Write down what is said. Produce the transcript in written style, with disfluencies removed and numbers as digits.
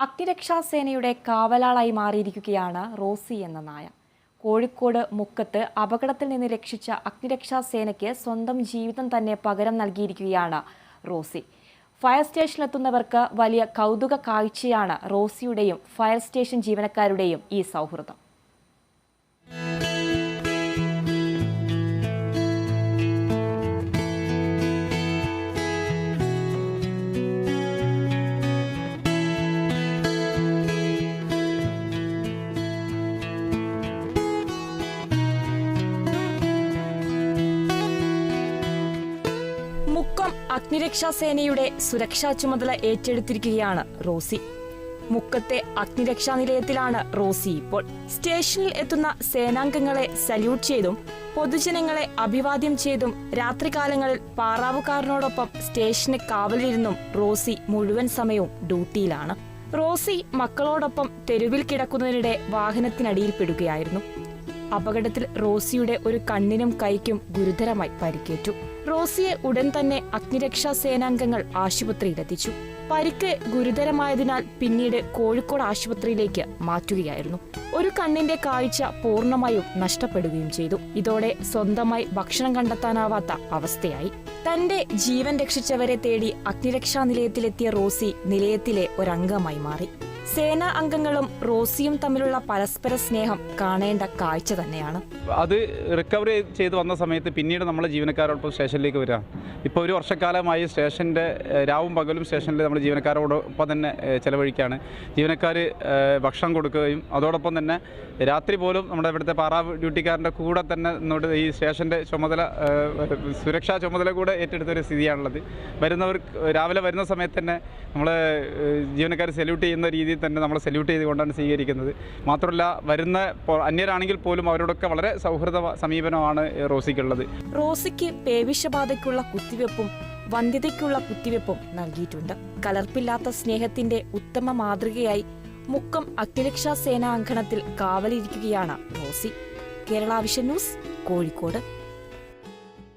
അഗ്നിരക്ഷാസേനയുടെ കാവലാളായി മാറിയിരിക്കുകയാണ് റോസി എന്ന നായ. കോഴിക്കോട് മുക്കത്ത് അപകടത്തിൽ നിന്ന് രക്ഷിച്ച അഗ്നിരക്ഷാസേനയ്ക്ക് സ്വന്തം ജീവിതം തന്നെ പകരം നൽകിയിരിക്കുകയാണ് റോസി. ഫയർ സ്റ്റേഷനിലെത്തുന്നവർക്ക് വലിയ കൗതുക കാഴ്ചയാണ് റോസിയുടെയും ഫയർ സ്റ്റേഷൻ ജീവനക്കാരുടെയും ഈ സൗഹൃദം. മുക്കം അഗ്നിരക്ഷാസേനയുടെ സുരക്ഷാ ചുമതല ഏറ്റെടുത്തിരിക്കുകയാണ് റോസി. മുക്കത്തെ അഗ്നിരക്ഷാ നിലയത്തിലാണ് റോസി ഇപ്പോൾ. സ്റ്റേഷനിൽ എത്തുന്ന സേനാംഗങ്ങളെ സല്യൂട്ട് ചെയ്തും പൊതുജനങ്ങളെ അഭിവാദ്യം ചെയ്തും രാത്രികാലങ്ങളിൽ പാറാവുകാരനോടൊപ്പം സ്റ്റേഷന് കാവലിരുന്നും റോസി മുഴുവൻ സമയവും ഡ്യൂട്ടിയിലാണ്. റോസി മക്കളോടൊപ്പം തെരുവിൽ കിടക്കുന്നതിനിടെ വാഹനത്തിനടിയിൽപ്പെടുകയായിരുന്നു. അപകടത്തിൽ റോസിയുടെ ഒരു കണ്ണിനും കൈക്കും ഗുരുതരമായി പരിക്കേറ്റു. റോസിയെ ഉടൻ തന്നെ അഗ്നിരക്ഷാ സേനാംഗങ്ങൾ ആശുപത്രിയിലെത്തിച്ചു. പരിക്ക് ഗുരുതരമായതിനാൽ പിന്നീട് കോഴിക്കോട് ആശുപത്രിയിലേക്ക് മാറ്റുകയായിരുന്നു. ഒരു കണ്ണിന്റെ കാഴ്ച പൂർണ്ണമായും നഷ്ടപ്പെടുകയും ചെയ്തു. ഇതോടെ സ്വന്തമായി ഭക്ഷണം കണ്ടെത്താനാവാത്ത അവസ്ഥയായി. തന്റെ ജീവൻ രക്ഷിച്ചവരെ തേടി അഗ്നിരക്ഷാ നിലയത്തിലെത്തിയ റോസി നിലയത്തിലെ ഒരംഗമായി മാറി. സേനാ അംഗങ്ങളും റോസിയും തമ്മിലുള്ള പരസ്പര സ്നേഹം കാണേണ്ട കാഴ്ച തന്നെയാണ്. അത് റിക്കവറി ചെയ്ത് വന്ന സമയത്ത് പിന്നീട് നമ്മളെ ജീവനക്കാരോടൊപ്പം സ്റ്റേഷനിലേക്ക് വരിക. ഇപ്പോൾ ഒരു വർഷക്കാലമായി സ്റ്റേഷൻ്റെ രാവും പകലും സ്റ്റേഷനിൽ നമ്മൾ ജീവനക്കാരോടൊപ്പം തന്നെ ചെലവഴിക്കുകയാണ്. ജീവനക്കാർ ഭക്ഷണം കൊടുക്കുകയും അതോടൊപ്പം തന്നെ രാത്രി പോലും നമ്മുടെ ഇവിടുത്തെ പാറാ ഡ്യൂട്ടിക്കാരൻ്റെ കൂടെ തന്നെ ഇന്നോട്ട് ഈ സ്റ്റേഷൻ്റെ ചുമതല, സുരക്ഷാ ചുമതല കൂടെ ഏറ്റെടുത്തൊരു സ്ഥിതിയാണുള്ളത്. രാവിലെ വരുന്ന സമയത്ത് തന്നെ നമ്മൾ ജീവനക്കാർ സല്യൂട്ട് ചെയ്യുന്ന രീതിയിൽ തന്നെ നമ്മൾ സല്യൂട്ട് ചെയ്തുകൊണ്ടാണ് സ്വീകരിക്കുന്നത്. മാത്രമല്ല വരുന്ന അന്യരാണെങ്കിൽ പോലും അവരോടൊക്കെ വളരെ സൗഹൃദ സമീപനമാണ് റോസിക്കുള്ളത്. റോസിക്ക് പേവിഷബാധയ്ക്കുള്ള കുത്തിവെപ്പും വന്ധ്യതയ്ക്കുള്ള കുത്തിവെപ്പും നൽകിയിട്ടുണ്ട്. കലർപ്പില്ലാത്ത സ്നേഹത്തിന്റെ ഉത്തമ മാതൃകയായി മുക്കം അഗ്നിരക്ഷാ സേനാ അങ്കണത്തിൽ കാവലിരിക്കുകയാണ് Rosie. Kerala vision news, Kozhikode.